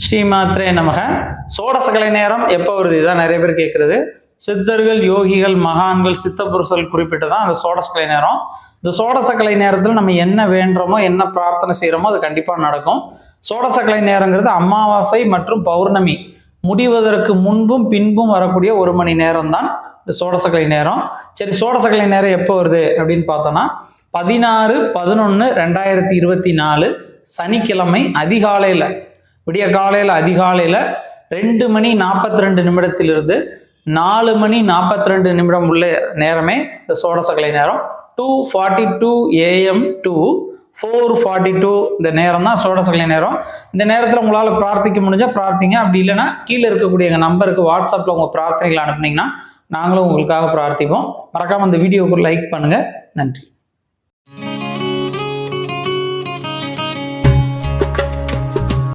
ஸ்ரீமாத்ரே நமக. சோடசகலை நேரம் எப்போ வருது? இதான் நிறைய பேர் கேட்குறது. சித்தர்கள், யோகிகள், மகான்கள், சித்த புருஷர்கள் குறிப்பிட்டு தான் அந்த சோடசகலை நேரம். இந்த சோடசகலை நேரத்தில் நம்ம என்ன வேண்டுறோமோ, என்ன பிரார்த்தனை செய்கிறோமோ அது கண்டிப்பாக நடக்கும். சோடசகலை நேரங்கிறது அமாவாசை மற்றும் பௌர்ணமி முடிவதற்கு முன்பும் பின்பும் வரக்கூடிய 1 மணி நேரம் தான் இந்த சோடசகலை நேரம். சரி, சோடசகலை நேரம் எப்போ வருது அப்படின்னு பார்த்தோன்னா 16/11/2024 சனிக்கிழமை அதிகாலையில், விடிய காலையில் அதிகாலையில் 2 மணி 42 நிமிடத்திலிருந்து 4 மணி 42 நிமிடம் உள்ள நேரமே இந்த சோடசகலை நேரம். 2:42 AM to 4:42 இந்த நேரம் தான் சோடசகலை நேரம். இந்த நேரத்தில் உங்களால் பிரார்த்திக்க முடிஞ்சால் பிரார்த்திங்க. அப்படி இல்லைன்னா கீழே இருக்கக்கூடிய எங்கள் நம்பருக்கு வாட்ஸ்அப்பில் உங்கள் பிரார்த்தனைகளை அனுப்புனீங்கன்னா நாங்களும் உங்களுக்காக பிரார்த்திப்போம். மறக்காமல் இந்த வீடியோவுக்கு லைக் பண்ணுங்கள். நன்றி.